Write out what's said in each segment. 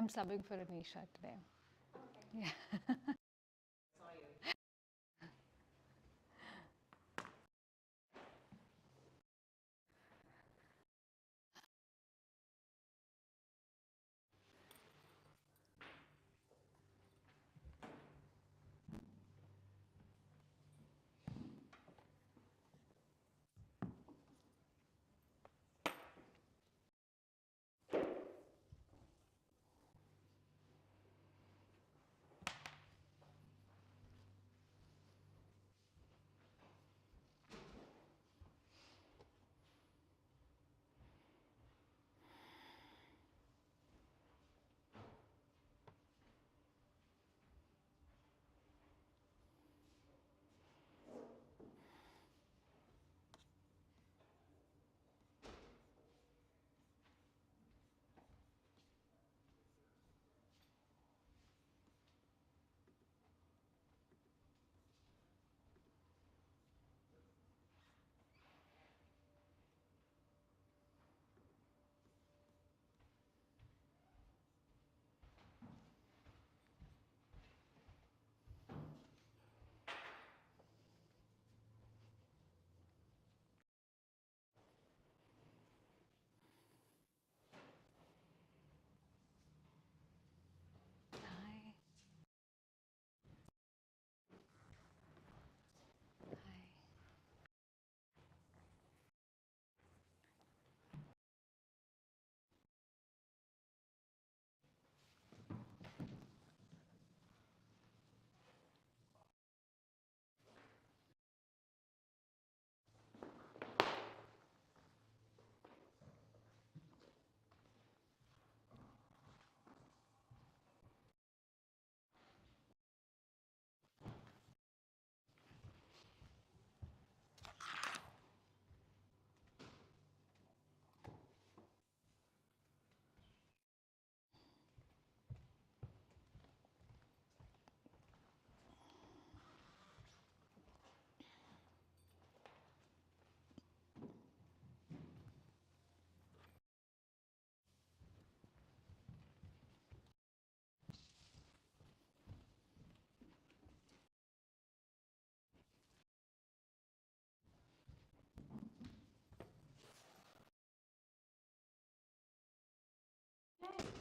I'm subbing for Anisha today. Yeah. Hi. Hi.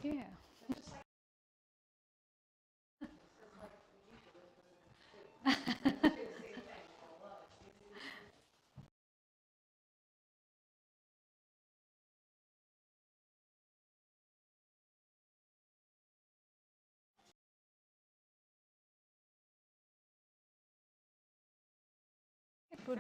Yeah. It would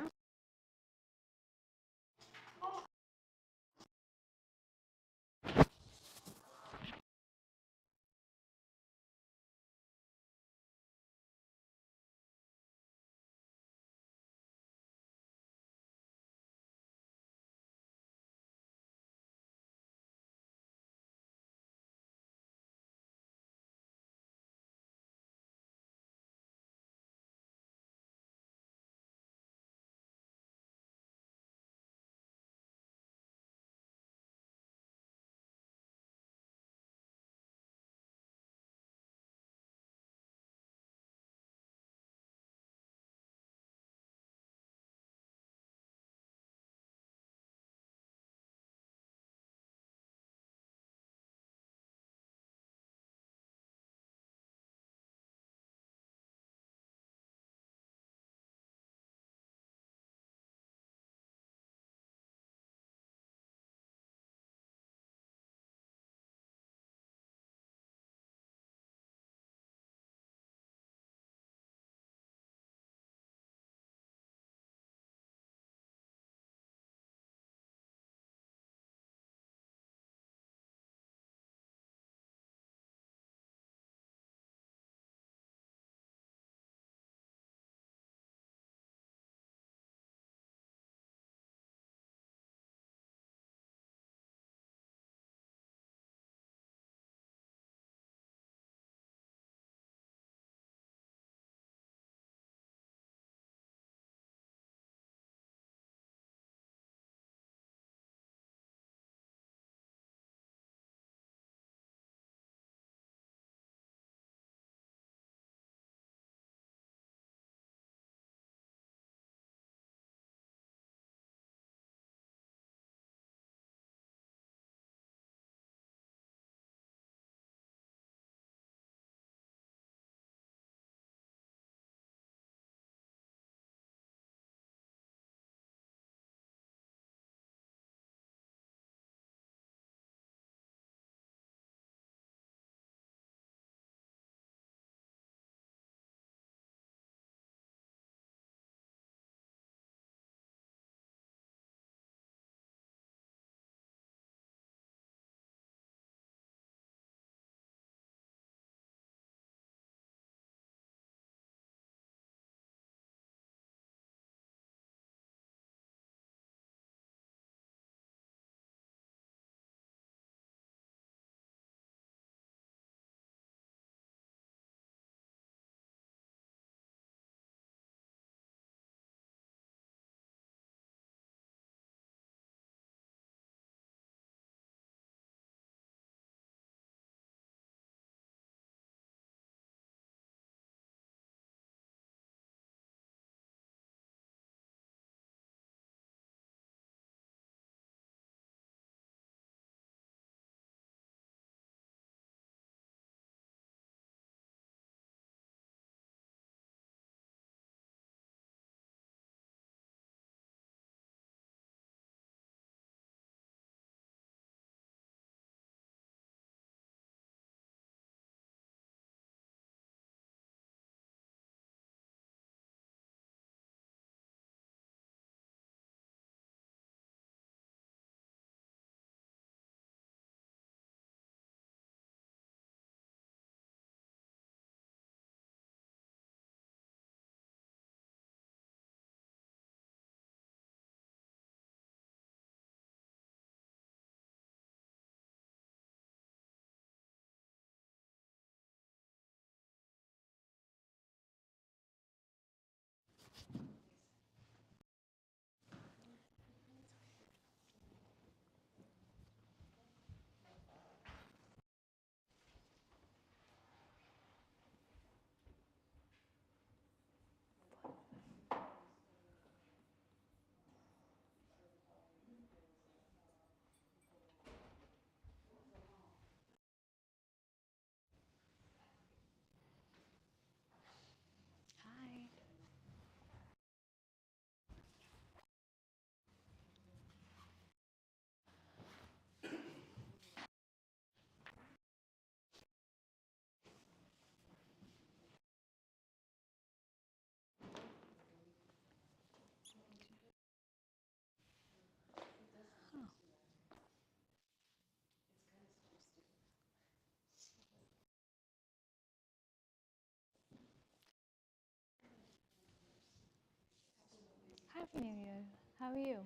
New Year. How are you?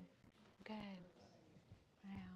Good. I am.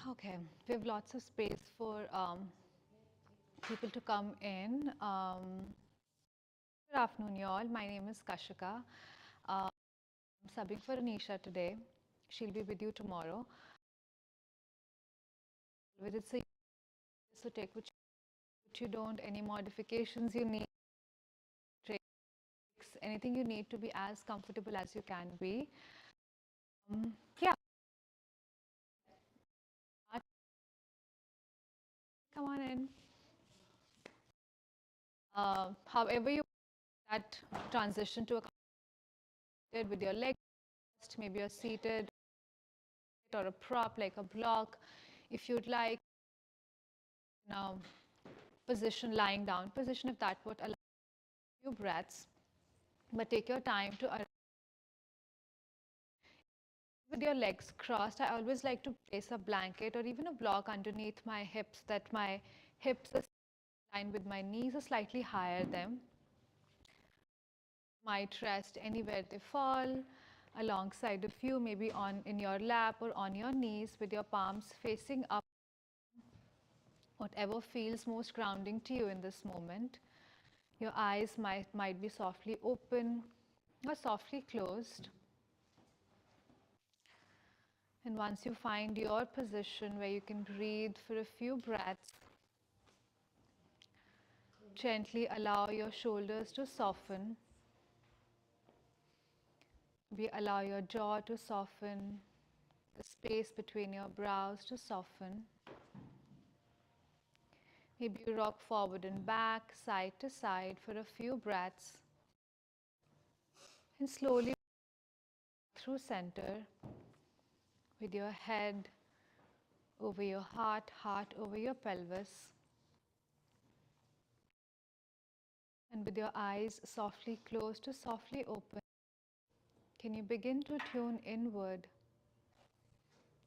Okay, we have lots of space for people to come in. Good afternoon, y'all. My name is Kashika. I'm subbing for Anisha today. She'll be with you tomorrow. With it's a so take what you don't, any modifications you need, tricks, anything you need to be as comfortable as you can be. Yeah, come on in. However you that transition to a with your legs, maybe you're seated or a prop like a block. If you'd like, now position lying down position if that would allow you breaths, but take your time to with your legs crossed. I always like to place a blanket or even a block underneath my hips that my hips are aligned with my knees are slightly higher than. Might rest anywhere they fall alongside of you, maybe on in your lap or on your knees with your palms facing up, whatever feels most grounding to you in this moment. Your eyes might be softly open or softly closed. And once you find your position where you can breathe for a few breaths, gently allow your shoulders to soften. We allow your jaw to soften, the space between your brows to soften. Maybe you rock forward and back, side to side for a few breaths. And slowly through center with your head over your heart, heart over your pelvis. And with your eyes softly closed to softly open, can you begin to tune inward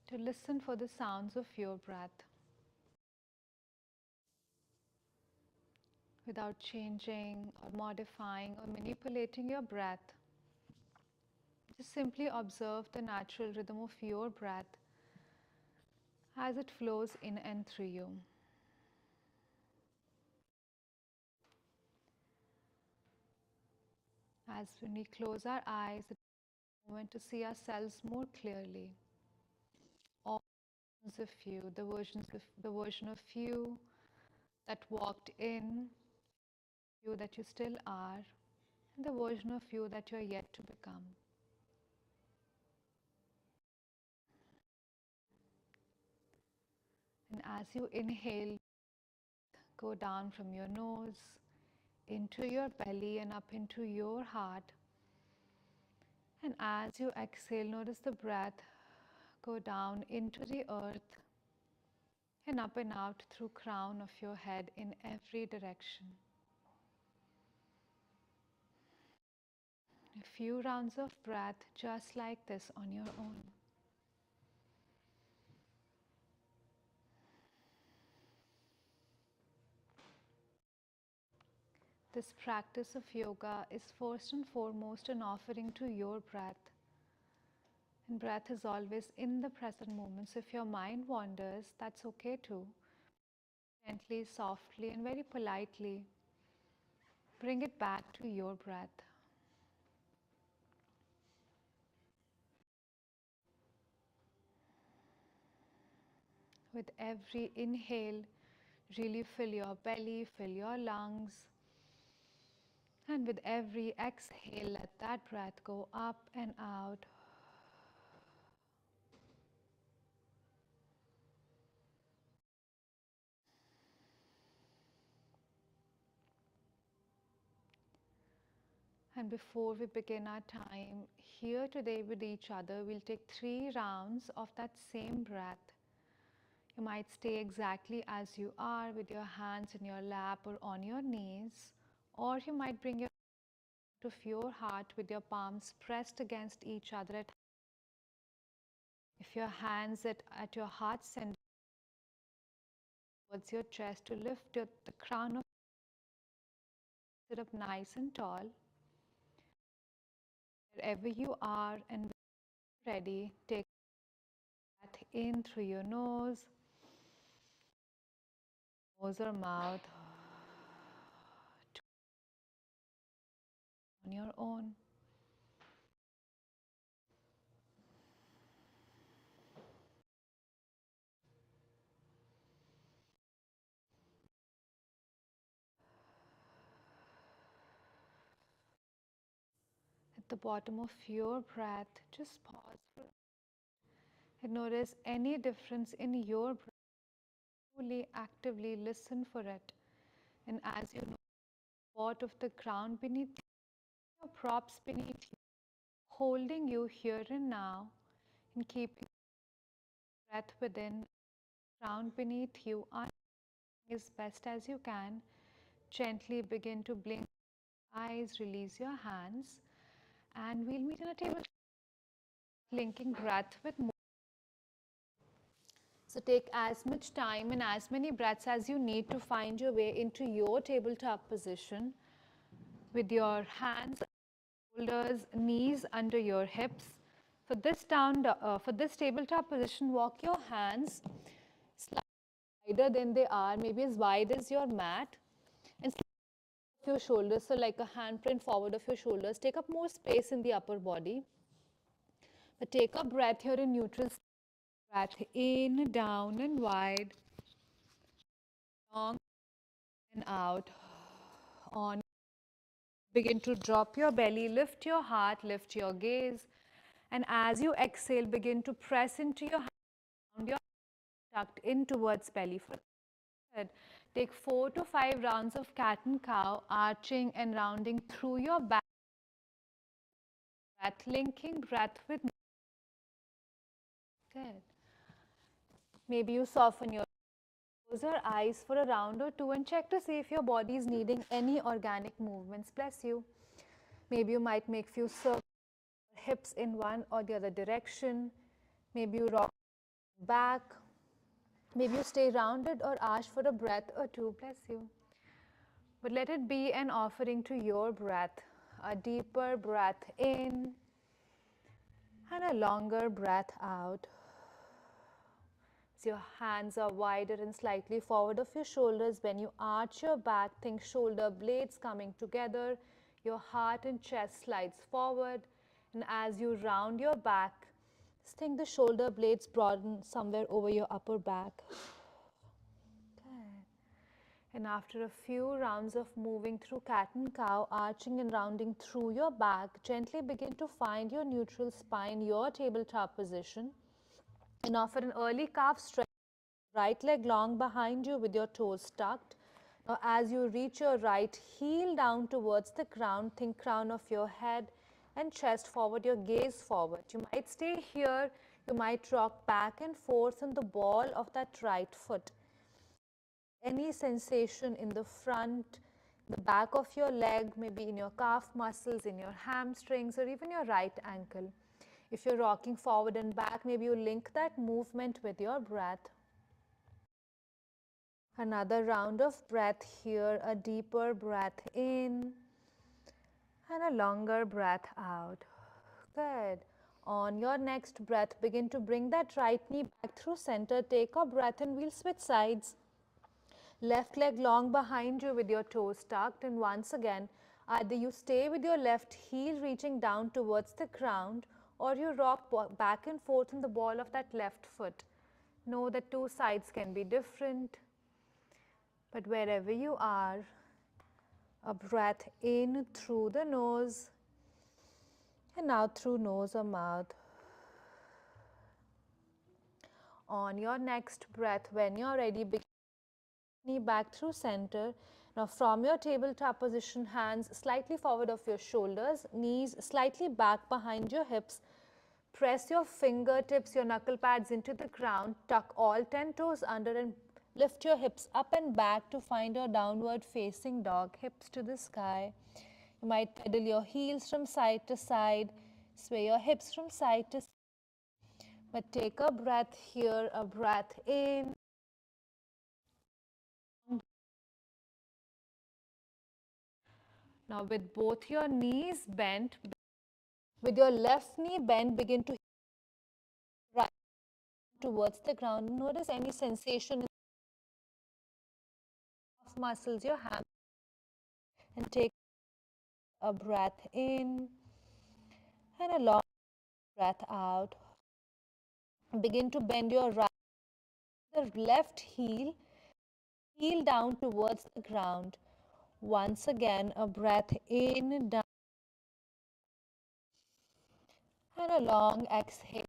to listen for the sounds of your breath without changing or modifying or manipulating your breath? Just simply observe the natural rhythm of your breath as it flows in and through you. As when we close our eyes, it's a moment to see ourselves more clearly. All versions of you, the version of you that walked in, you that you still are, and the version of you that you are yet to become. And as you inhale, go down from your nose into your belly and up into your heart. And as you exhale, notice the breath go down into the earth and up and out through crown of your head in every direction. A few rounds of breath just like this on your own. This practice of yoga is first and foremost an offering to your breath. And breath is always in the present moment. So if your mind wanders, that's okay too. Gently, softly, and very politely bring it back to your breath. With every inhale, really fill your belly, fill your lungs. And with every exhale, let that breath go up and out. And before we begin our time here today with each other, we'll take 3 rounds of that same breath. You might stay exactly as you are with your hands in your lap or on your knees, or you might bring your to your heart with your palms pressed against each other. If your hands at your heart center towards your chest to lift the crown of sit up nice and tall. Wherever you are and ready, take a breath in through your nose or mouth on your own. At the bottom of your breath, just pause for and notice any difference in your breath. Fully, actively listen for it. And as you know, part of the ground beneath your props beneath you, holding you here and now, and keeping breath within, ground beneath you, as best as you can. Gently begin to blink eyes, release your hands, and we'll meet in a table linking breath with more. So take as much time and as many breaths as you need to find your way into your tabletop position with your hands, shoulders, knees under your hips. For this tabletop position, walk your hands slightly wider than they are, maybe as wide as your mat, and your shoulders, so like a handprint forward of your shoulders. Take up more space in the upper body. But take a breath here in neutral. Breath in, down and wide, long and out. On. Begin to drop your belly, lift your heart, lift your gaze. And as you exhale, begin to press into your hand, your tucked in towards belly. For take 4 to 5 rounds of cat and cow, arching and rounding through your back. Breath linking, breath with. Good. Maybe you soften your close your eyes for a round or two and check to see if your body is needing any organic movements. Bless you. Maybe you might make few circles, hips in one or the other direction. Maybe you rock back. Maybe you stay rounded or arch for a breath or two. Bless you. But let it be an offering to your breath. A deeper breath in and a longer breath out. So your hands are wider and slightly forward of your shoulders. When you arch your back, think shoulder blades coming together. Your heart and chest slides forward. And as you round your back, just think the shoulder blades broaden somewhere over your upper back. Good. And after a few rounds of moving through cat and cow, arching and rounding through your back, gently begin to find your neutral spine, your tabletop position. And offer an early calf stretch, right leg long behind you with your toes tucked. Now as you reach your right heel down towards the ground, think crown of your head and chest forward, your gaze forward. You might stay here, you might rock back and forth on the ball of that right foot. Any sensation in the front, the back of your leg, maybe in your calf muscles, in your hamstrings, or even your right ankle. If you're rocking forward and back, maybe you link that movement with your breath. Another round of breath here, a deeper breath in and a longer breath out. Good. On your next breath, begin to bring that right knee back through center. Take a breath and we'll switch sides. Left leg long behind you with your toes tucked, and once again, either you stay with your left heel reaching down towards the ground or you rock back and forth in the ball of that left foot. Know that two sides can be different, but wherever you are, A breath in through the nose and out through nose or mouth. On your next breath, when you're ready, begin knee back through center. Now from your tabletop position, hands slightly forward of your shoulders, knees slightly back behind your hips. Press your fingertips, your knuckle pads into the ground. Tuck all 10 toes under and lift your hips up and back to find your downward facing dog, hips to the sky. You might pedal your heels from side to side, sway your hips from side to side. But take a breath here, a breath in. Now with both your knees bent, with your left knee bent, begin to right towards the ground. Notice any sensation of muscles, your hand, and take a breath in and a long breath out. Begin to bend your the left heel down towards the ground. Once again, a breath in, down, and a long exhale.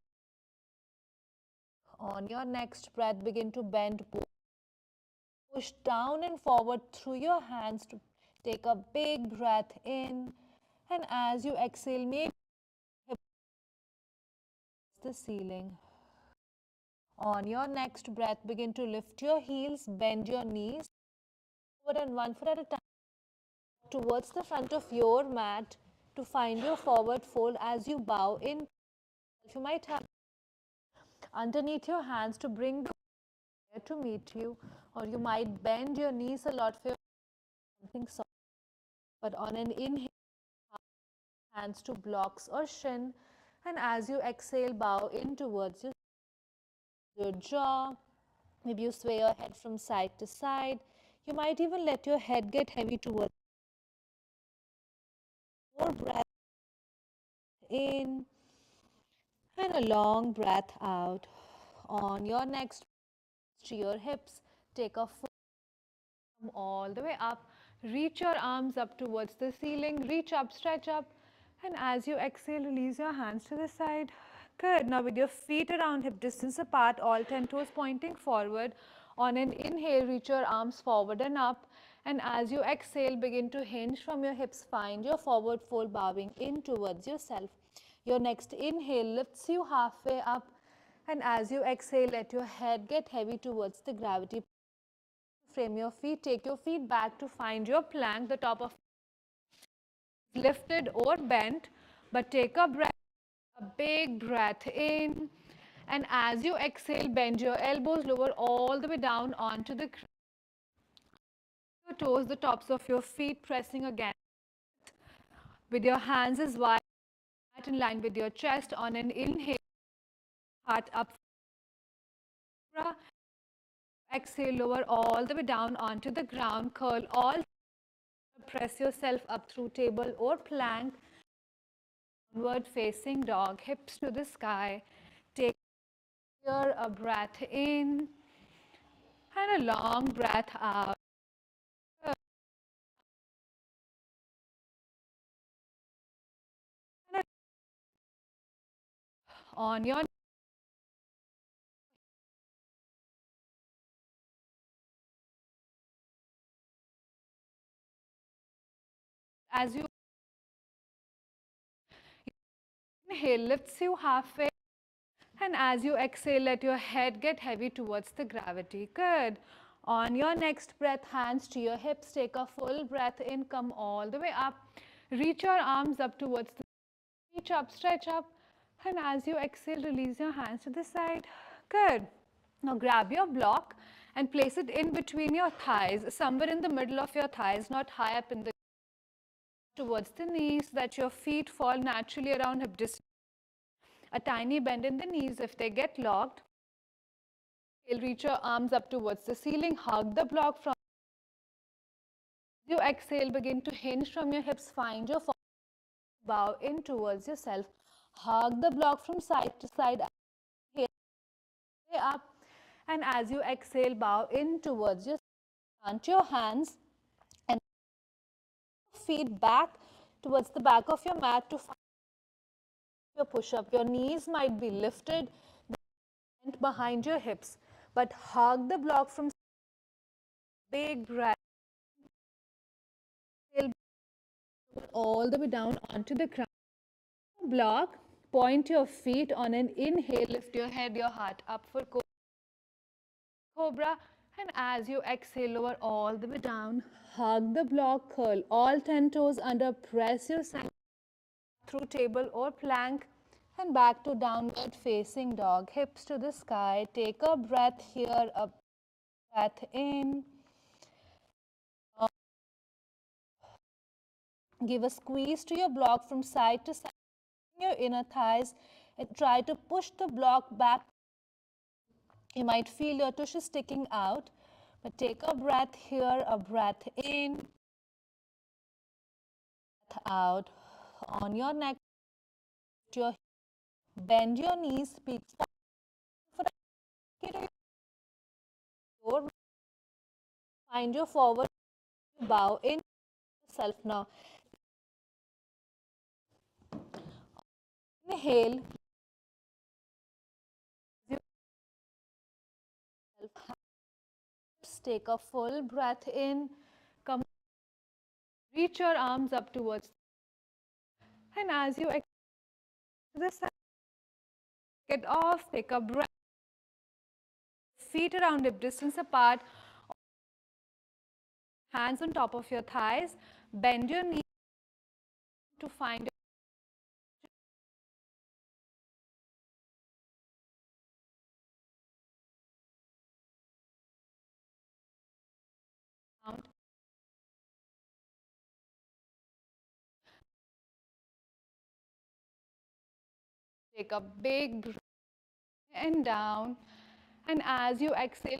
On your next breath, begin to bend, push down and forward through your hands to take a big breath in, and as you exhale, maybe the ceiling. On your next breath, begin to lift your heels, bend your knees forward and 1 foot at a time towards the front of your mat to find your forward fold as you bow in. You might have underneath your hands to bring the air to meet you, or you might bend your knees a lot for something soft. But on an inhale, hands to blocks or shin, and as you exhale, bow in towards your jaw. Maybe you sway your head from side to side. You might even let your head get heavy towards more breath in and a long breath out. On your next, to your hips, take a full all the way up. Reach your arms up towards the ceiling. Reach up, stretch up. And as you exhale, release your hands to the side. Good. Now with your feet around hip distance apart, all 10 toes pointing forward. On an inhale, reach your arms forward and up. And as you exhale, begin to hinge from your hips. Find your forward fold, bowing in towards yourself. Your next inhale lifts you halfway up. And as you exhale, let your head get heavy towards the gravity. Frame your feet, take your feet back to find your plank, the top of lifted or bent, but take a breath, a big breath in, and as you exhale, bend your elbows, lower all the way down onto the your toes, the tops of your feet pressing again with your hands as wide in line with your chest. On an inhale, heart up, exhale, lower all the way down onto the ground, curl all, press yourself up through table or plank, downward facing dog, hips to the sky. Take here a breath in and a long breath out. On your as you inhale, lifts you halfway, and as you exhale, let your head get heavy towards the gravity. Good. On your next breath, hands to your hips, take a full breath in, come all the way up. Reach your arms up towards the reach up, stretch up, and as you exhale, release your hands to the side. Good. Now grab your block and place it in between your thighs, somewhere in the middle of your thighs, not high up in the towards the knees, so that your feet fall naturally around hip distance. A tiny bend in the knees if they get locked. You'll reach your arms up towards the ceiling, hug the block from you exhale, begin to hinge from your hips, find your bow in towards yourself, hug the block from side to side, up, and as you exhale, bow in towards yourself, plant your hands feet back towards the back of your mat to find your push-up. Your knees might be lifted behind your hips, but hug the block from big breath. All the way down onto the ground. Block, point your feet on an inhale, lift your head, your heart up for cobra. And as you exhale, lower all the way down. Hug the block, curl all 10 toes under, press yourself through table or plank and back to downward facing dog. Hips to the sky. Take a breath here, a breath in. Give a squeeze to your block from side to side, your inner thighs, and try to push the block back. You might feel your tushy sticking out, but take a breath here, a breath in, breath out. On your neck, bend your knees, peak find your forward bow in yourself now. Inhale. Take a full breath in. Come, reach your arms up towards, and as you exhale, the side, get off, take a breath. Feet around hip distance apart. Hands on top of your thighs. Bend your knees to find out. Take a big breath and down. And as you exhale,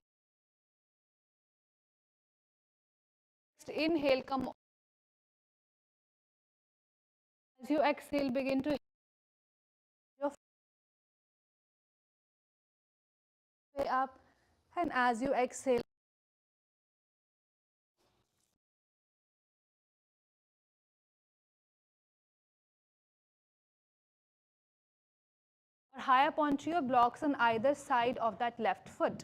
inhale, come. As you exhale, begin to your way up. And as you exhale, high up onto your blocks on either side of that left foot.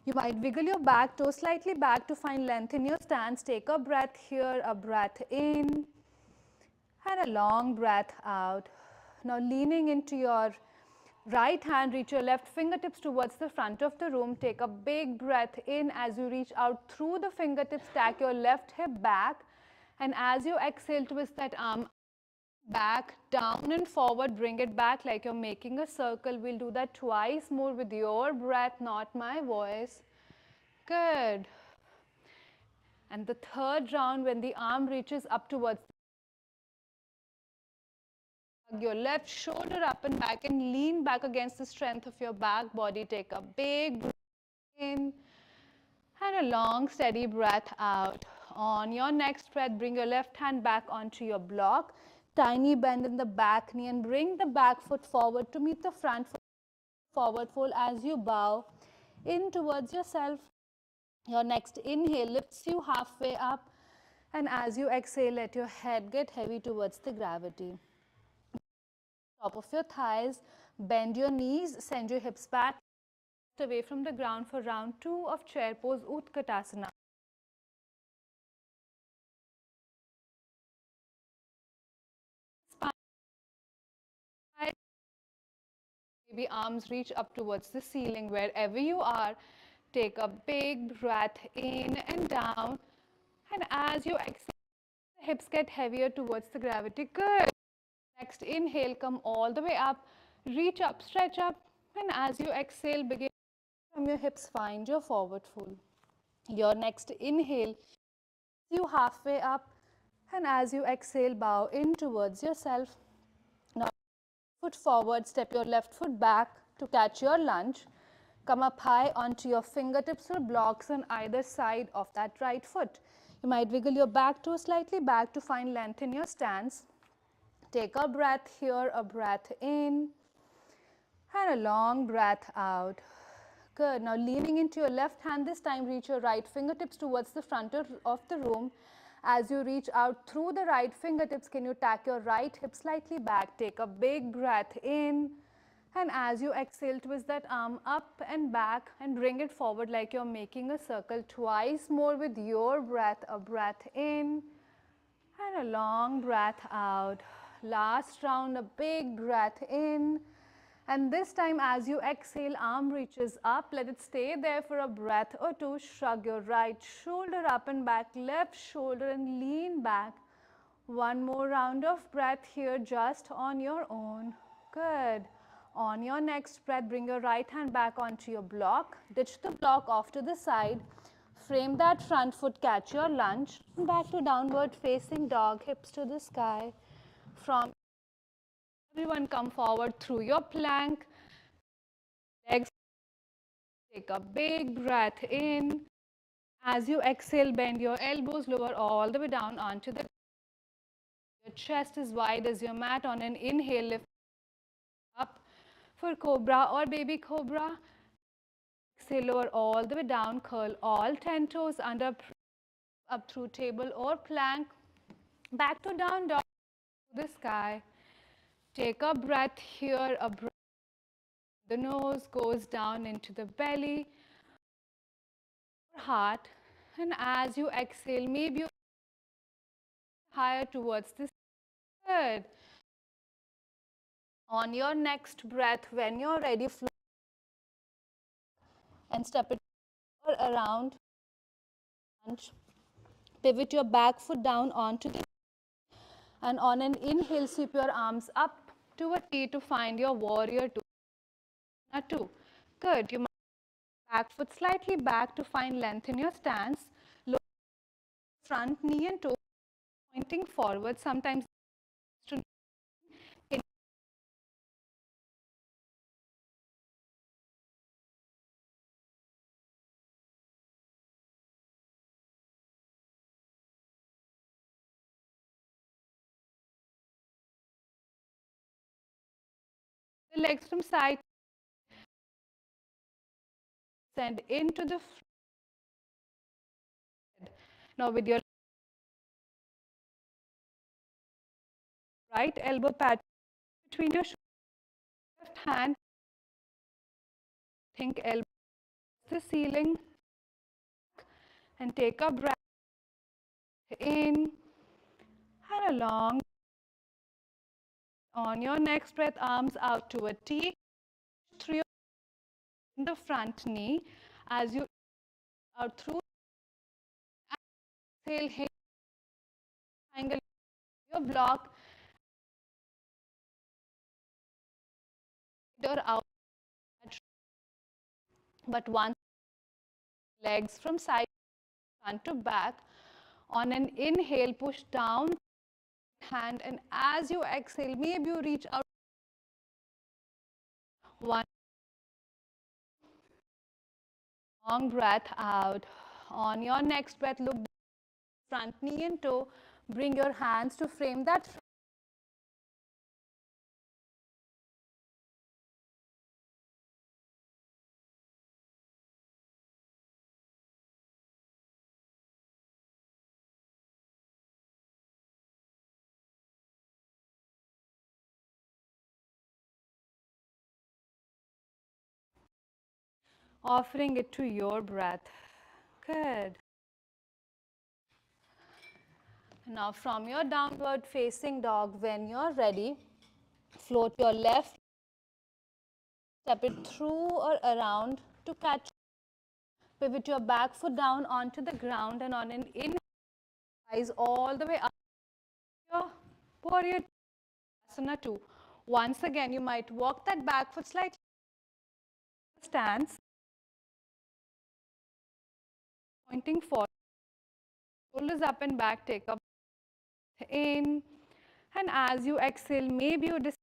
You might wiggle your back toe slightly back to find length in your stance. Take a breath here, a breath in, and a long breath out. Now leaning into your right hand, reach your left fingertips towards the front of the room. Take a big breath in as you reach out through the fingertips. Stack your left hip back, and as you exhale, twist that arm back, down and forward. Bring it back like you're making a circle. We'll do that twice more with your breath, not my voice. Good. And the third round, when the arm reaches up towards your left shoulder up and back, and lean back against the strength of your back body. Take a big breath in and a long steady breath out. On your next breath, bring your left hand back onto your block. Tiny bend in the back knee and bring the back foot forward to meet the front foot. Forward fold as you bow in towards yourself. Your next inhale lifts you halfway up, and as you exhale, let your head get heavy towards the gravity. Top of your thighs, bend your knees, send your hips back away from the ground for round 2 of chair pose, Utkatasana. Maybe arms reach up towards the ceiling. Wherever you are, take a big breath in and down. And as you exhale, the hips get heavier towards the gravity. Good. Next inhale, come all the way up, reach up, stretch up. And as you exhale, begin from your hips, find your forward fold. Your next inhale, you halfway up. And as you exhale, bow in towards yourself. Now, foot forward, step your left foot back to catch your lunge. Come up high onto your fingertips or blocks on either side of that right foot. You might wiggle your back toe slightly back to find length in your stance. Take a breath here, a breath in, and a long breath out. Good. Now leaning into your left hand this time, reach your right fingertips towards the front of the room As you reach out through the right fingertips, can you tack your right hip slightly back? Take a big breath in. And as you exhale, twist that arm up and back and bring it forward like you're making a circle. Twice more with your breath. A breath in and a long breath out. Last round, a big breath in. And this time as you exhale, arm reaches up. Let it stay there for a breath or two. Shrug your right shoulder up and back, left shoulder, and lean back. One more round of breath here just on your own. Good. On your next breath, bring your right hand back onto your block. Ditch the block off to the side. Frame that front foot, catch your lunge. Back to downward facing dog, hips to the sky. From everyone come forward through your plank. Legs, take a big breath in. As you exhale, bend your elbows, lower all the way down onto the your chest is wide as your mat. On an inhale, lift up for cobra or baby cobra. Exhale, lower all the way down, curl all 10 toes under, up through table or plank. Back to down dog to the sky. Take a breath here, a breath. The nose goes down into the belly, heart, and as you exhale, maybe you higher towards the good. On your next breath, when you're ready, float and step it around. Pivot your back foot down onto the, and on an inhale, sweep your arms up to a T to find your warrior two. Good. You might back foot slightly back to find length in your stance. Lower front knee and toe pointing forward. Sometimes the legs from side, send into the now with your right elbow pad between your left hand, think elbow to the ceiling, and take a breath in and a long. On your next breath, arms out to a T, through the front knee as you out through. Exhale, angle your block or out, but once legs from side front to back. On an inhale, push down hand, and as you exhale, maybe you reach out. One long breath out. On your next breath, look front knee and toe. Bring your hands to frame that. Offering it to your breath. Good. Now from your downward facing dog, when you're ready, float your left, step it through or around to catch. Pivot your back foot down onto the ground, and on an inhale, rise all the way up. Your warrior asana 2. Once again, you might walk that back foot slightly. Stance. Pointing forward. Shoulders up and back. Take a breath in. And as you exhale, maybe you descend.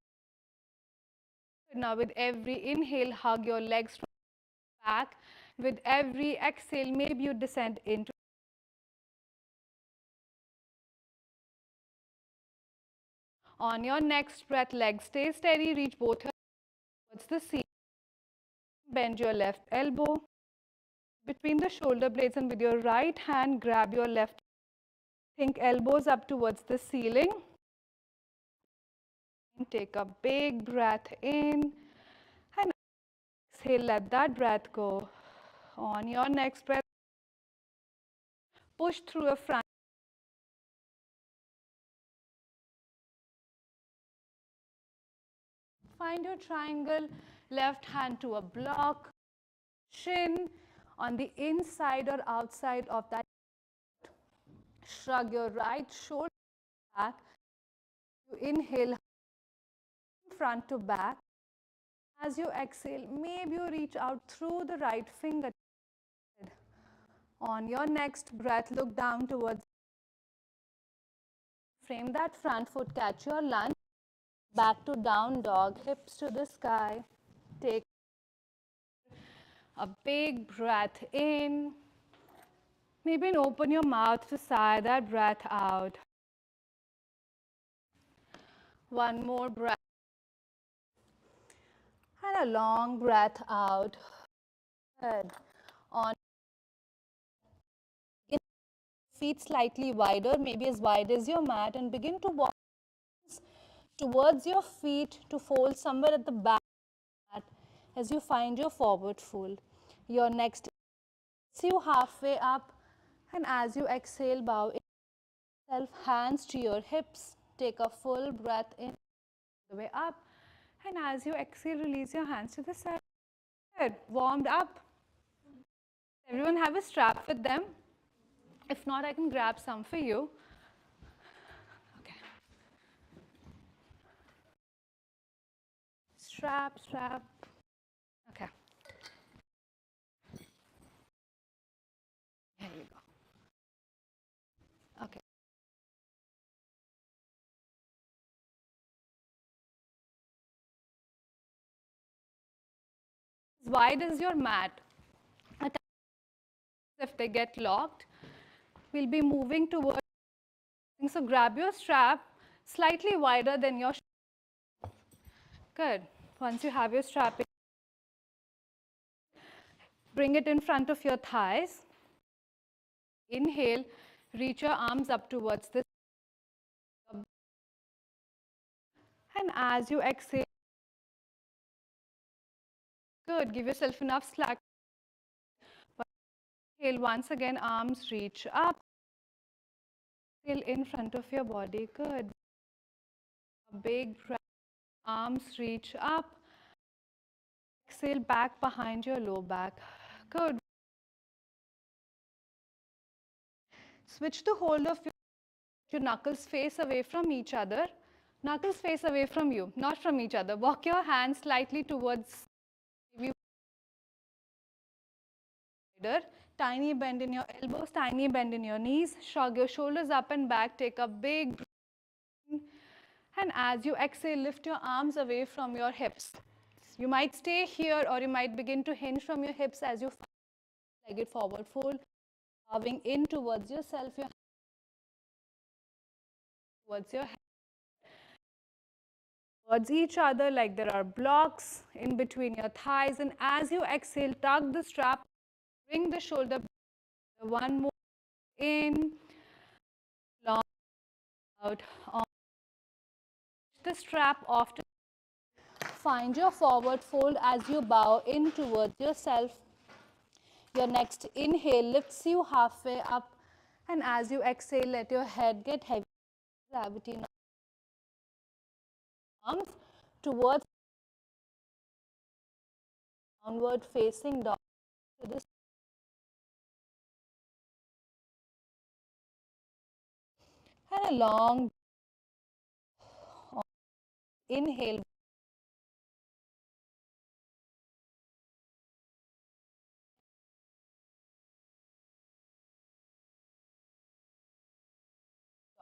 Now with every inhale, hug your legs from back. With every exhale, maybe you descend into. On your next breath, legs stay steady. Reach both towards the ceiling. Bend your left elbow between the shoulder blades, and with your right hand, grab your left. Think elbows up towards the ceiling. Take a big breath in and exhale, let that breath go. On your next breath, push through a front. Find your triangle, left hand to a block, shin on the inside or outside of that. Shrug your right shoulder back. You inhale front to back. As you exhale, maybe you reach out through the right finger. On your next breath, look down towards. Frame that front foot, catch your lunge. Back to down dog, hips to the sky. Take a big breath in. Maybe open your mouth to sigh that breath out. One more breath. And a long breath out. Good. On feet slightly wider, maybe as wide as your mat, and begin to walk towards your feet to fold somewhere at the back as you find your forward fold. Your next exhale, you halfway up, and as you exhale, bow yourself, hands to your hips. Take a full breath in, the way up, and as you exhale, release your hands to the side. Good. Warmed up. Everyone have a strap with them? If not, I can grab some for you. Okay. Strap, strap. Okay. Here you go. Okay. As wide as your mat. If they get locked, we'll be moving towards. So grab your strap slightly wider than your. Good. Once you have your strap, bring it in front of your thighs. Inhale, reach your arms up towards this. And as you exhale, good, give yourself enough slack. Inhale, once again, arms reach up. Exhale in front of your body, good. A big breath, arms reach up. Exhale back behind your low back, good. Switch the hold of your knuckles face away from each other. Knuckles face away from you, not from each other. Walk your hands slightly towards you. Tiny bend in your elbows, tiny bend in your knees. Shrug your shoulders up and back. Take a big breath. And as you exhale, lift your arms away from your hips. You might stay here or you might begin to hinge from your hips as you legged forward fold. Carving in towards yourself, your towards your head. Towards each other like there are blocks in between your thighs. And as you exhale, tug the strap, bring the shoulder back. One more in, long out, on. The strap off. Find your forward fold as you bow in towards yourself. Your next inhale lifts you halfway up, and as you exhale, let your head get heavy. Gravity arms towards downward facing dog. And a long inhale.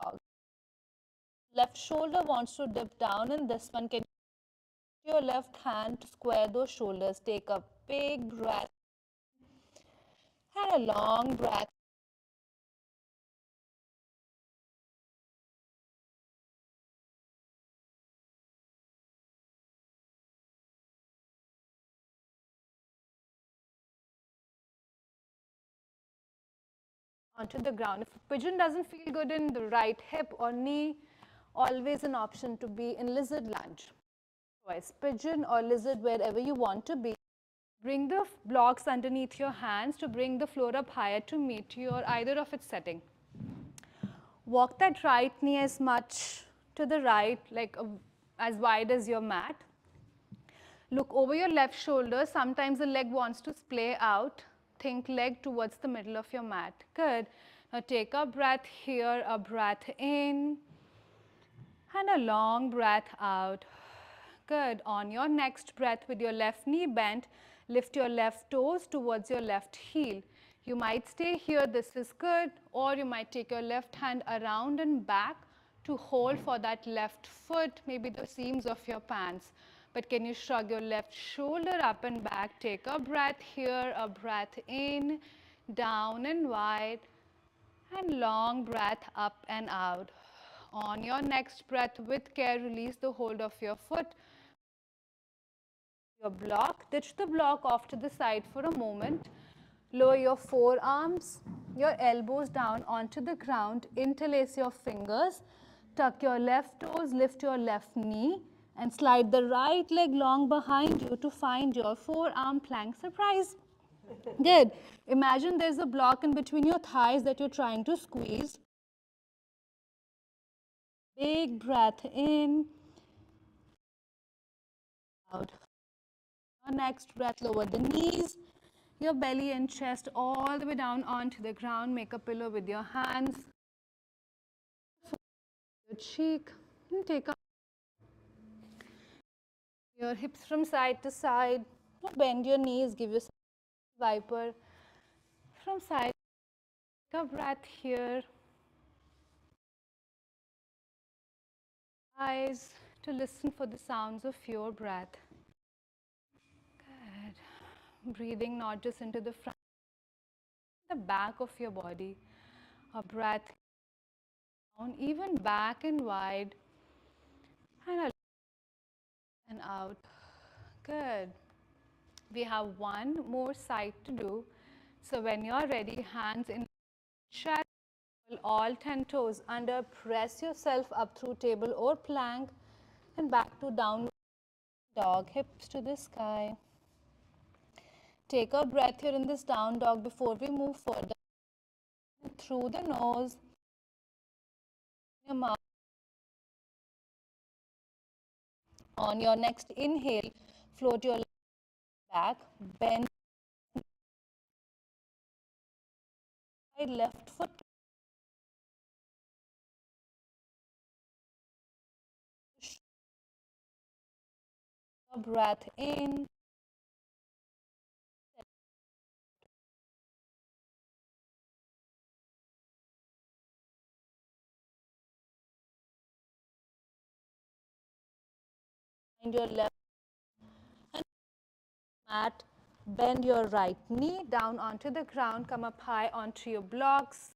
Dog. Left shoulder wants to dip down in this one. Can your left hand to square those shoulders. Take a big breath and a long breath. onto the ground. If a pigeon doesn't feel good in the right hip or knee, always an option to be in lizard lunge. Twice pigeon or lizard, wherever you want to be. Bring the blocks underneath your hands to bring the floor up higher to meet your either of its setting. Walk that right knee as much to the right, like as wide as your mat. Look over your left shoulder. Sometimes the leg wants to splay out. Think leg towards the middle of your mat. Good. Now take a breath here, a breath in, and a long breath out. Good. On your next breath, with your left knee bent, lift your left toes towards your left heel. You might stay here, this is good, or you might take your left hand around and back to hold for that left foot, maybe the seams of your pants. But can you shrug your left shoulder up and back? Take a breath here, a breath in, down and wide, and long breath up and out. On your next breath, with care, release the hold of your foot. Your block, ditch the block off to the side for a moment. Lower your forearms, your elbows down onto the ground. Interlace your fingers. Tuck your left toes, lift your left knee, and slide the right leg long behind you to find your forearm plank surprise. Good. Imagine there's a block in between your thighs that you're trying to squeeze. Big breath in, out. Next breath, lower the knees, your belly and chest all the way down onto the ground. Make a pillow with your hands, your cheek, and take up your hips from side to side. Bend your knees, give yourself a viper from side. Take a breath here. Eyes to listen for the sounds of your breath. Good. Breathing not just into the front, the back of your body. A breath down, even back and wide, and out. Good. We have one more side to do. So when you're ready, hands in chest, all 10 toes under, press yourself up through table or plank and back to downward dog, hips to the sky. Take a breath here in this down dog before we move further. Through the nose, your mouth. On your next inhale, float your back, bend left foot. Breath in. Find your left and mat. Bend your right knee down onto the ground. Come up high onto your blocks.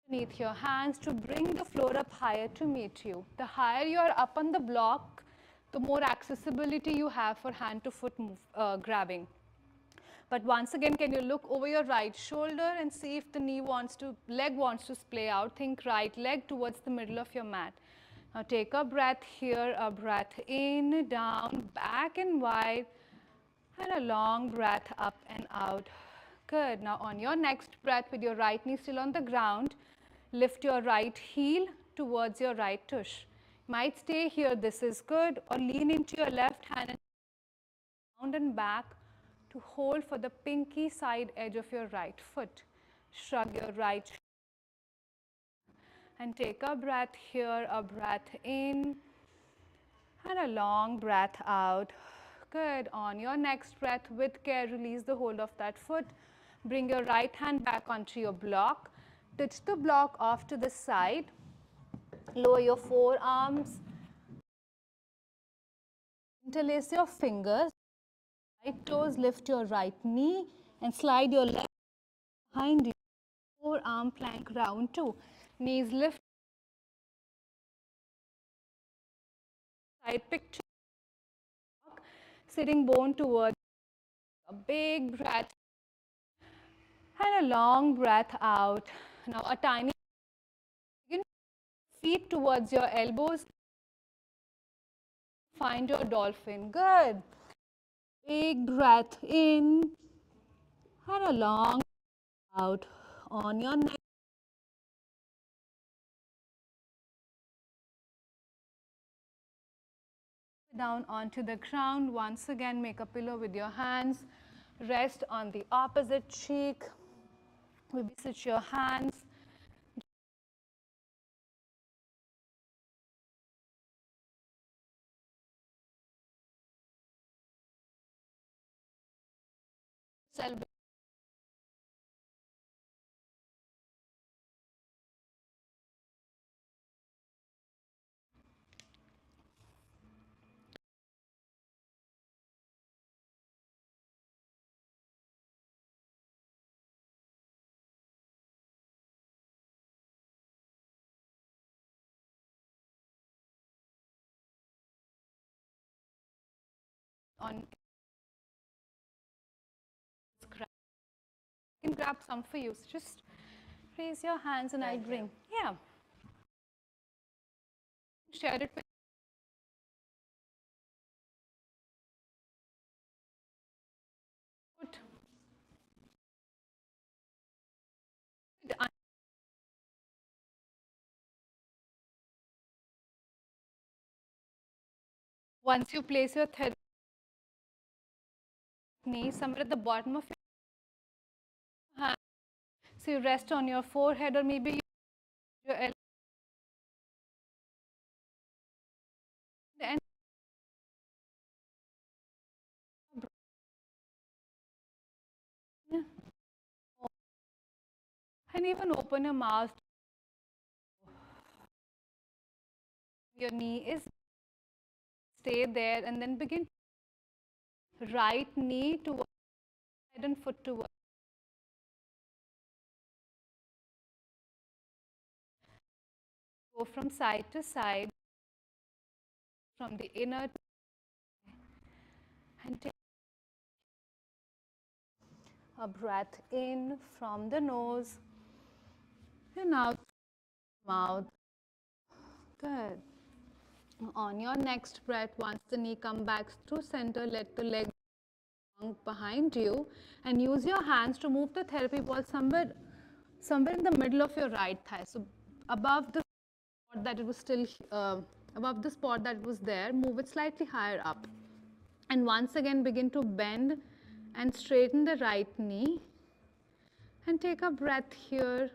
Beneath your hands to bring the floor up higher to meet you. The higher you are up on the block, the more accessibility you have for hand to foot grabbing. But once again, can you look over your right shoulder and see if the leg wants to splay out? Think right leg towards the middle of your mat. Now take a breath here, a breath in, down, back and wide, and a long breath up and out. Good. Now on your next breath, with your right knee still on the ground, lift your right heel towards your right tush. Might stay here, this is good, or lean into your left hand and round and back to hold for the pinky side edge of your right foot. Shrug your right and take a breath here, a breath in, and a long breath out. Good. On your next breath, with care, release the hold of that foot. Bring your right hand back onto your block. Ditch the block off to the side. Lower your forearms. Interlace your fingers. Right toes, lift your right knee and slide your left behind you. Forearm plank round 2. Knees lift. Side picture. Sitting bone towards a big breath. And a long breath out. Now a tiny feet towards your elbows. Find your dolphin. Good. Big breath in and a long out on your neck. Down onto the ground. Once again, make a pillow with your hands. Rest on the opposite cheek. Maybe switch your hands. On I can grab some for you. So just raise your hands and I'll bring. Yeah. Share it with. Put it. Once you place your third knee somewhere at the bottom of your hand, so you rest on your forehead or maybe your elbow. And even open your mouth. Your knee is stay there and then begin right knee towards head and foot towards. Go from side to side, from the inner and take a breath in from the nose and out mouth. Good. On your next breath, once the knee comes back to center, let the leg behind you and use your hands to move the therapy ball somewhere in the middle of your right thigh. So above the spot that it was still above the spot that was there, move it slightly higher up. And once again begin to bend and straighten the right knee and take a breath here.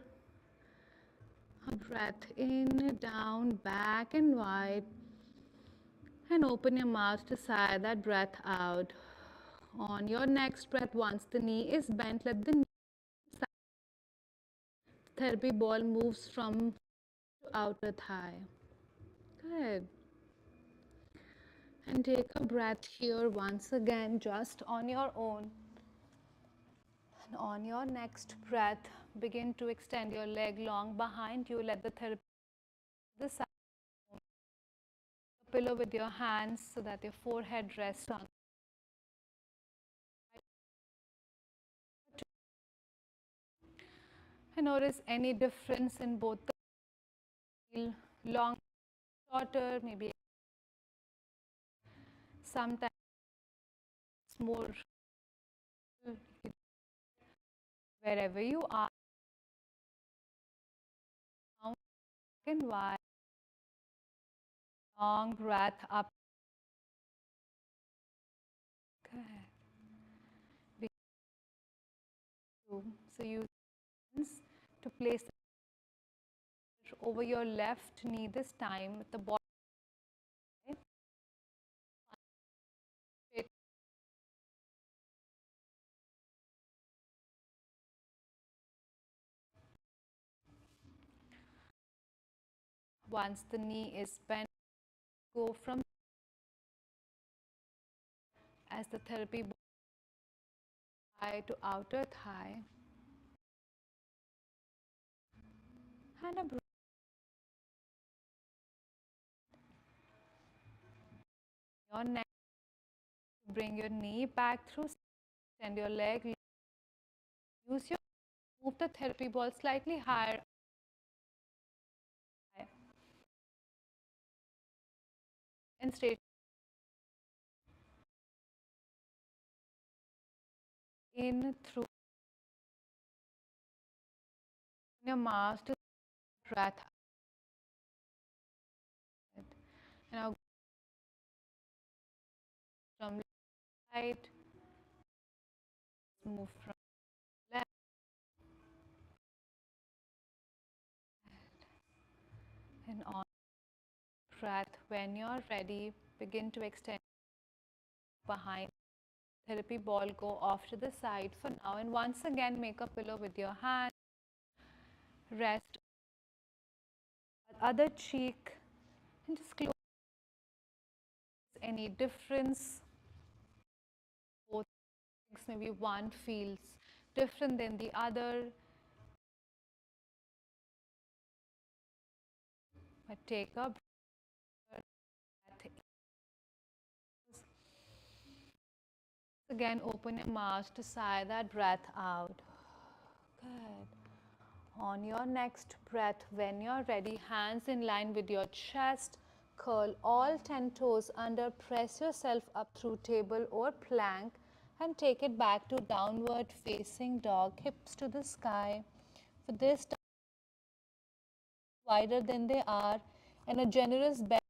A breath in, down, back and wide. And open your mouth to sigh that breath out. On your next breath, once the knee is bent, let the therapy ball moves from to outer thigh. Good. And take a breath here once again, just on your own. And on your next breath, begin to extend your leg long behind you. Let the therapy the side pillow with your hands so that your forehead rests on. And notice any difference in both the long, shorter, maybe sometimes more wherever you are. And wide, long breath up. Good. So use hands to place over your left knee this time with the bottom. Once the knee is bent, go from as the therapy thigh to outer thigh. And a breath. Your neck, bring your knee back through, extend your leg, use your Move the therapy ball slightly higher and straight in through your mouth to breath out. And now from right, move from left and on breath. When you're ready, begin to extend behind. Therapy ball, go off to the side for now, and once again make a pillow with your hand. Rest other cheek and just close. Any difference? Both legs, maybe one feels different than the other. But take a breath. Again, open your mouth to sigh that breath out. Good. On your next breath, when you're ready, hands in line with your chest, curl all 10 toes under, press yourself up through table or plank and take it back to downward facing dog, hips to the sky. For this, wider than they are and a generous bend.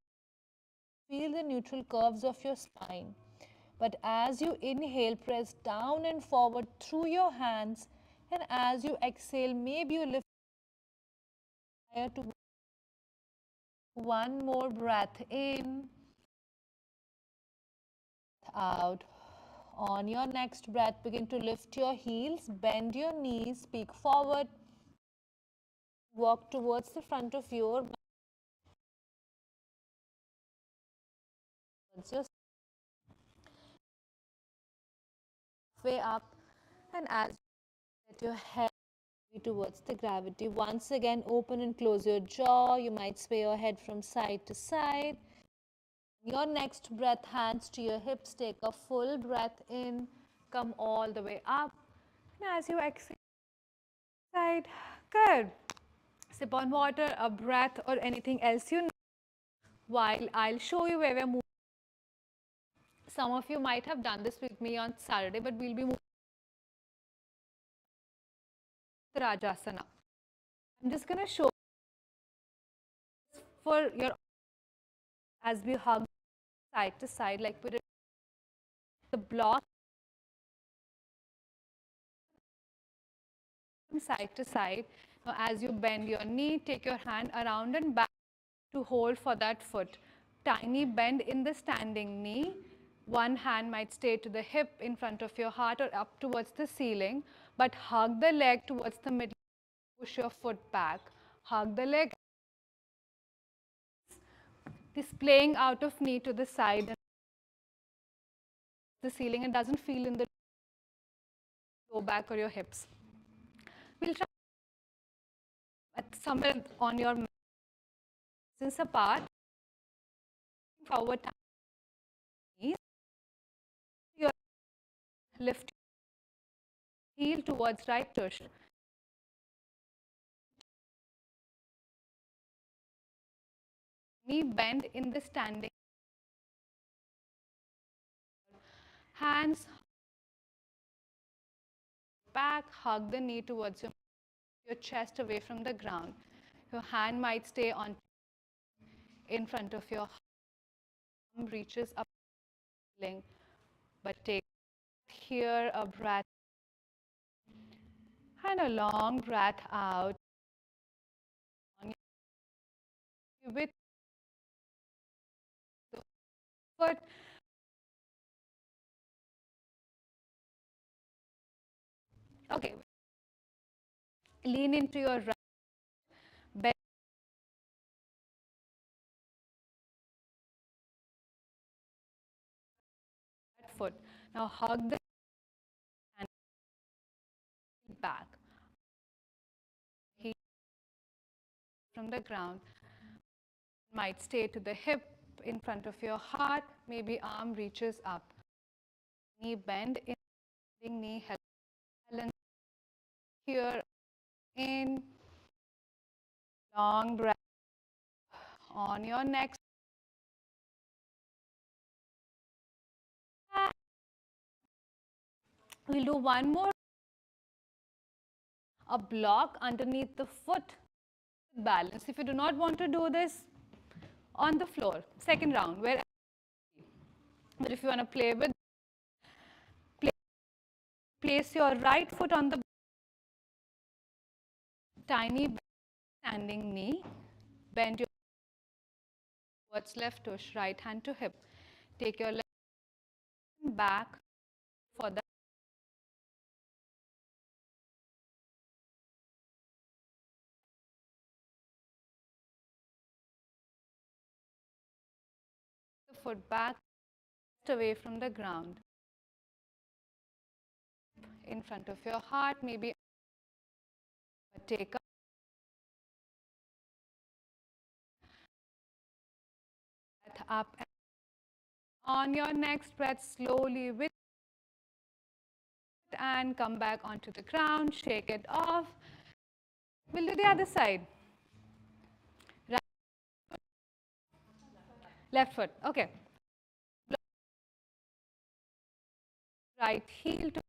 Feel the neutral curves of your spine. But as you inhale, press down and forward through your hands, and as you exhale, maybe you lift higher to one more breath in, out. On your next breath, begin to lift your heels, bend your knees, peek forward, walk towards the front of your just way up, and as you let your head towards the gravity. Once again, open and close your jaw. You might sway your head from side to side. Your next breath, hands to your hips. Take a full breath in. Come all the way up. And as you exhale, side. Good. Sip on water, a breath, or anything else you need. While I'll show you where we're moving. Some of you might have done this with me on Saturday, but we'll be moving to Rajasana. I'm just going to show for your as we hug side to side, like put it the block from side to side. Now, as you bend your knee, take your hand around and back to hold for that foot. Tiny bend in the standing knee. One hand might stay to the hip in front of your heart or up towards the ceiling, but hug the leg towards the middle. Push your foot back. Hug the leg. Displaying out of knee to the side and the ceiling and doesn't feel in the low back or your hips. We'll try at somewhere on your distance apart. Forward knees. Your lift heel towards right tush. Knee bend in the standing. Hands back, hug the knee towards your chest away from the ground. Your hand might stay on in front of your arm, reaches up, but take here a breath and a long breath out. With the foot, okay, lean into your right, bend foot. Now hug the hand back. Heel from the ground. Might stay to the hip in front of your heart. Maybe arm reaches up. Knee bend in knee balance here. in, long breath. On your next, we'll do one more. A block underneath the foot, balance. If you do not want to do this on the floor, second round, but if you want to play with, place your right foot on the tiny standing knee, bend your towards left tush, right hand to hip. Take your left hand back for the foot back, away from the ground. In front of your heart, maybe take a breath up. And on your next breath, slowly with and come back onto the ground, shake it off. We'll do the other side. Right, left foot, okay. Right heel to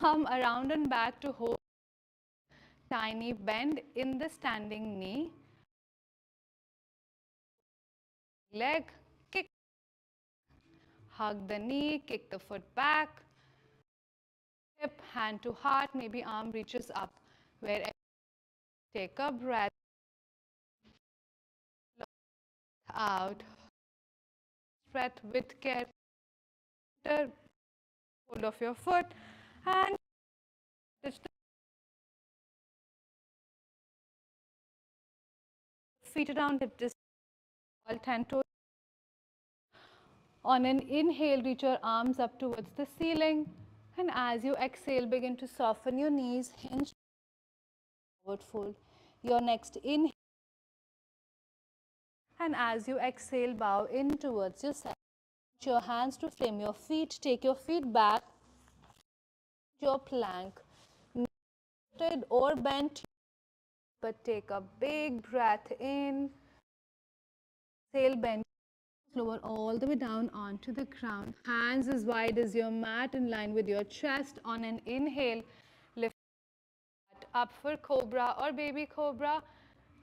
arm around and back to hold. Tiny bend in the standing knee. Leg, kick. Hug the knee, kick the foot back. Hip, hand to heart, maybe arm reaches up. Wherever, take a breath. Out. Breath with care. Hold of your foot and touch the feet around hip distance. All 10 toes. On an inhale, reach your arms up towards the ceiling. And as you exhale, begin to soften your knees, hinge, forward fold. Your next inhale. And as you exhale, bow in towards your side. Put your hands to frame your feet. Take your feet back. Your plank. Lifted or bent, but take a big breath in. Exhale, bend. Lower all the way down onto the ground. Hands as wide as your mat in line with your chest. On an inhale, lift up for cobra or baby cobra.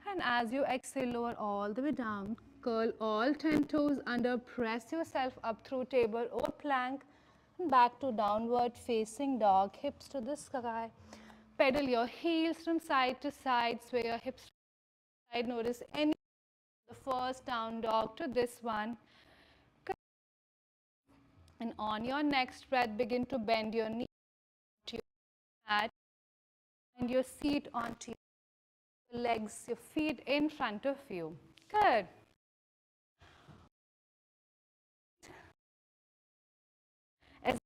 And as you exhale, lower all the way down. Curl all 10 toes under. Press yourself up through table or plank. And back to downward facing dog. Hips to the sky. Pedal your heels from side to side. Sway your hips to the side. Notice any the first down dog to this one. And on your next breath, begin to bend your knee to your mat and your seat onto your legs, your feet in front of you. Good. As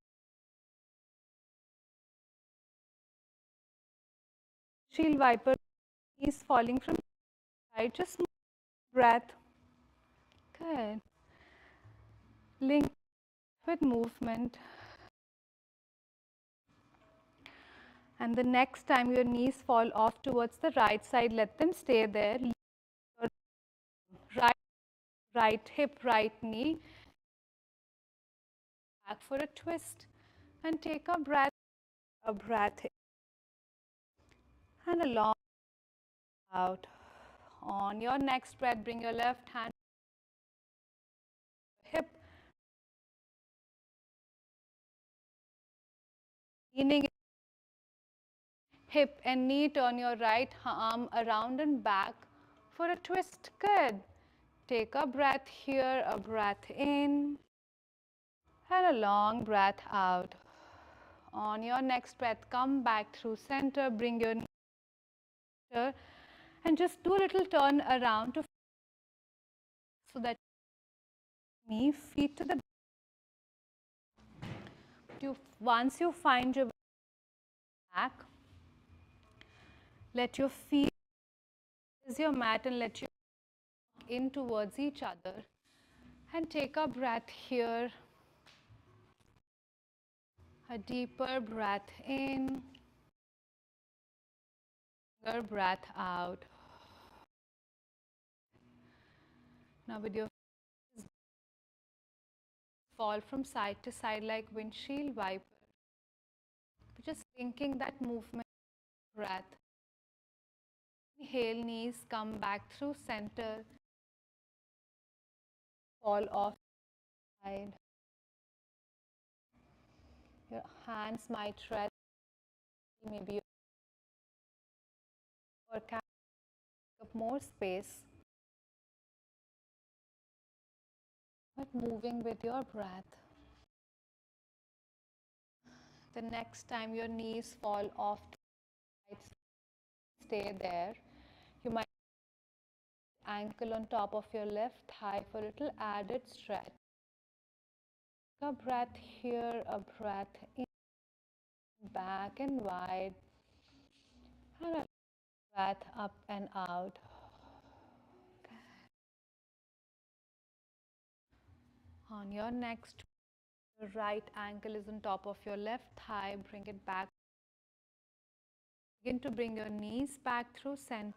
shield viper is falling from side, just breath. Good. Link with movement. And the next time your knees fall off towards the right side, let them stay there. Right hip, right knee. Back for a twist. And take a breath in. And a long out. On your next breath, bring your left hand hip. Leaning hip and knee, turn your right arm around and back for a twist. Good. Take a breath here, a breath in, and a long breath out. On your next breath, come back through center, bring your knee center, and just do a little turn around to so that knee, feet to the back. Once you find your back, let your feet is your mat and let you walk in towards each other. And take a breath here, A deeper breath in, longer breath out. Now with your fall from side to side like windshield wiper. Just linking that movement, breath. Inhale, knees come back through center. Fall off side. Your hands might rest, maybe or can take up more space. But moving with your breath. The next time your knees fall off, stay there. You might ankle on top of your left thigh for a little added stretch. A breath here, a breath in, back and wide, and a breath up and out. On your next, your right ankle is on top of your left thigh. Bring it back. Begin to bring your knees back through center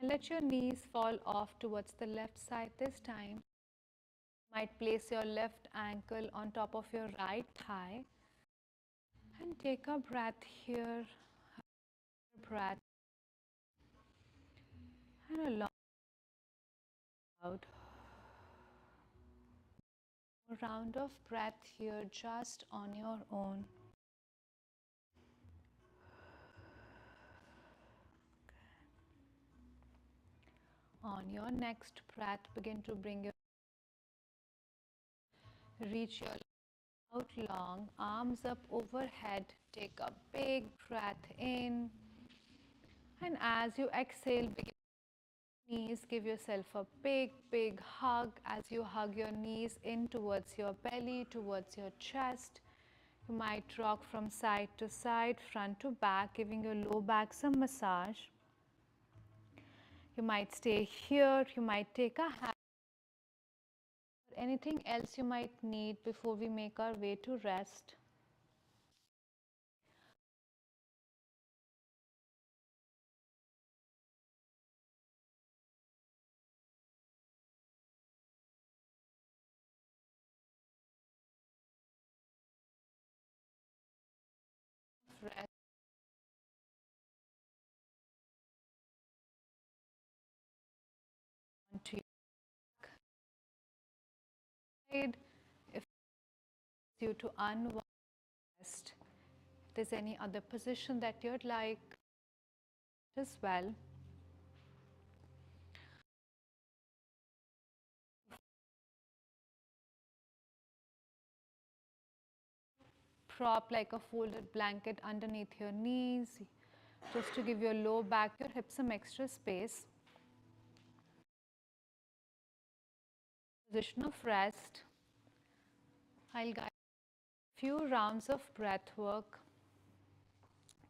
and let your knees fall off towards the left side this time. Might place your left ankle on top of your right thigh and take a breath here, breath and a long out. A round of breath here just on your own. On your next breath, begin to bring your reach your out long, arms up overhead. Take a big breath in, and as you exhale, begin knees. Give yourself a big hug as you hug your knees in towards your belly, towards your chest. You might rock from side to side, front to back, giving your low back some massage. You might stay here. You might take a hand or anything else you might need before we make our way to rest. Rest. Onto your side. If you to unwind, if there's any other position that you'd like as well. Prop like a folded blanket underneath your knees, just to give your low back, your hips some extra space. Position of rest. I'll guide a few rounds of breath work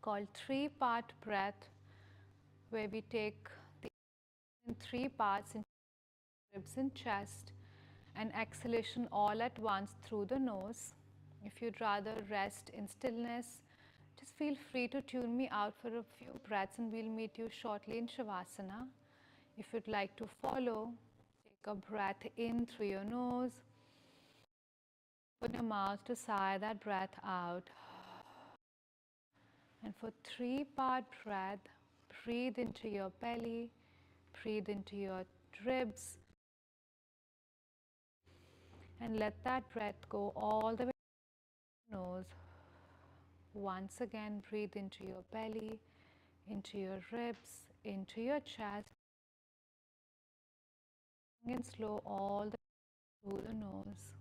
called three-part breath, where we take the in three parts in ribs and chest, and exhalation all at once through the nose. If you'd rather rest in stillness, just feel free to tune me out for a few breaths and we'll meet you shortly in Shavasana. If you'd like to follow, take a breath in through your nose. Open your mouth to sigh that breath out. And for three-part breath, breathe into your belly, breathe into your ribs, and let that breath go all the way to your nose. Once again, breathe into your belly, into your ribs, into your chest, and slow all the way through the nose.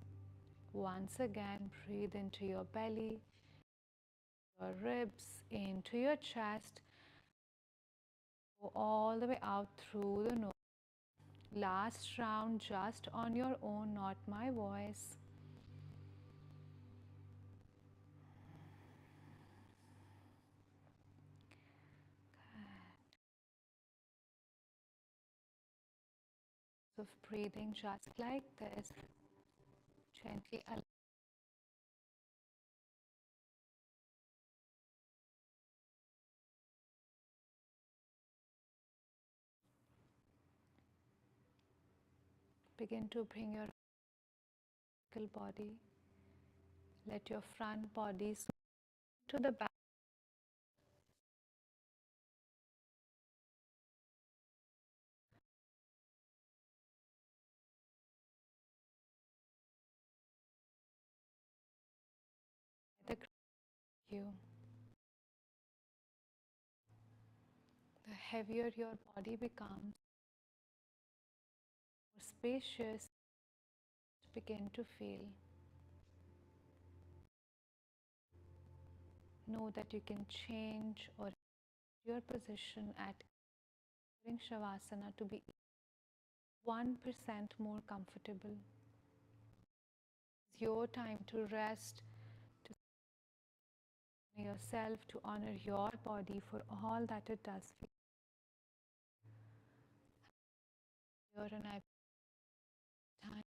Once again, breathe into your belly, your ribs, into your chest, go all the way out through the nose. Last round just on your own, not my voice. Of breathing just like this, gently allow Begin to bring your physical body. Let your front body to the back. The you. The heavier your body becomes, more spacious begin to feel. Know that you can change or your position at during Shavasana to be 1% more comfortable. It's your time to rest, to honor yourself, to honor your body for all that it does for you. And I time.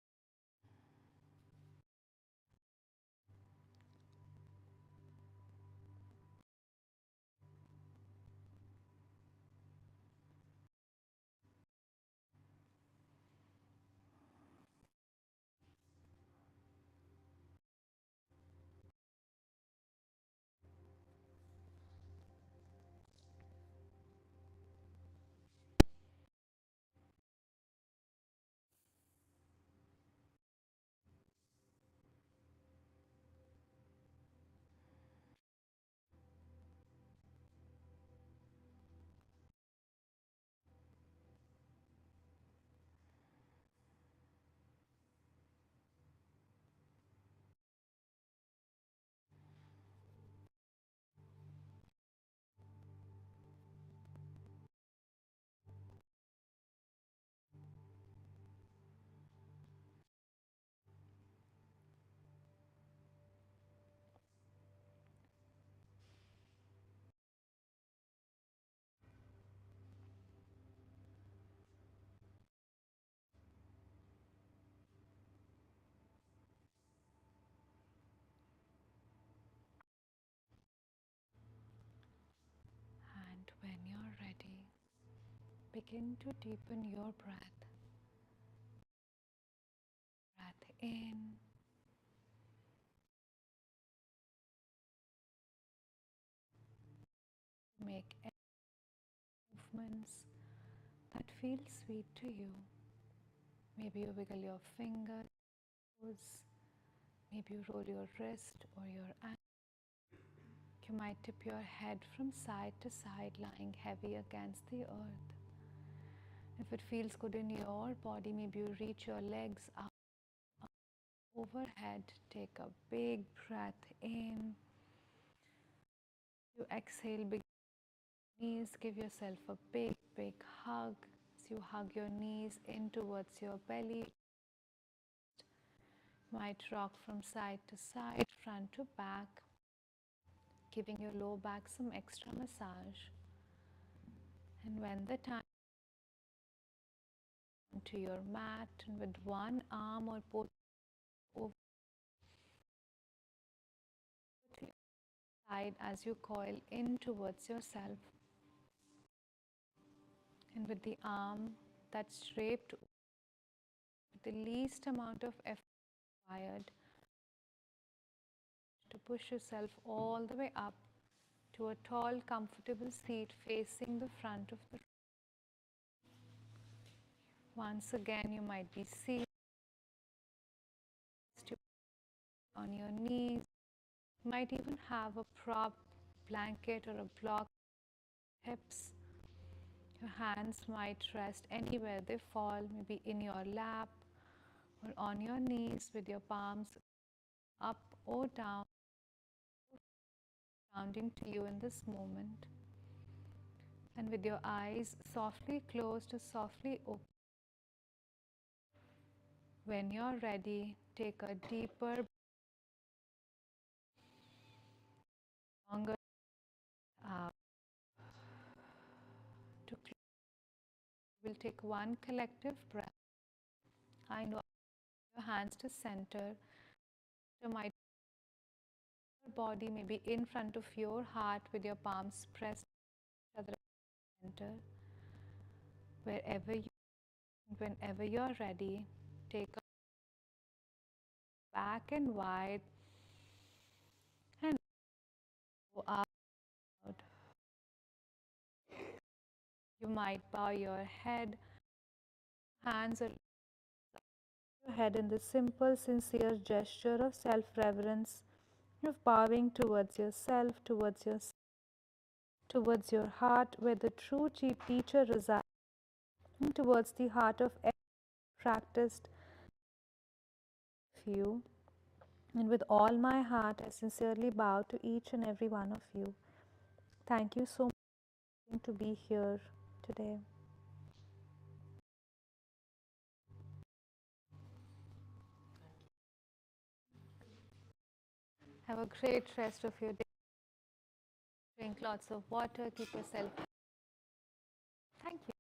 And when you're ready, begin to deepen your breath. Breath in, make movements that feel sweet to you. Maybe you wiggle your fingers, maybe you roll your wrist or your ankle. You might tip your head from side to side, lying heavy against the earth. If it feels good in your body, maybe you reach your legs up overhead. Take a big breath in. You exhale, big knees. Give yourself a big, big hug. As you hug your knees in towards your belly, might rock from side to side, front to back, giving your low back some extra massage. And when the time to your mat, and with one arm or both over the side as you coil in towards yourself, and with the arm that's draped with the least amount of effort required to push yourself all the way up to a tall, comfortable seat facing the front of the room. Once again, you might be seated on your knees. You might even have a prop, blanket, or a block hips. Your hands might rest anywhere they fall, maybe in your lap or on your knees with your palms up or down, grounding to you in this moment. And with your eyes softly closed or softly open, when you're ready, take a deeper, longer out. To close, we'll take one collective breath. I know your hands to center. You might your body maybe in front of your heart with your palms pressed together at the center. Wherever you, whenever you're ready, Take a back and wide and go out. You might bow your head, hands or your head in this simple, sincere gesture of self-reverence, of bowing towards yourself, towards your heart, where the true teacher resides, and towards the heart of every practiced you. And with all my heart, I sincerely bow to each and every one of you. Thank you so much to be here today. Have a great rest of your day. Drink lots of water. Keep yourself. Thank you.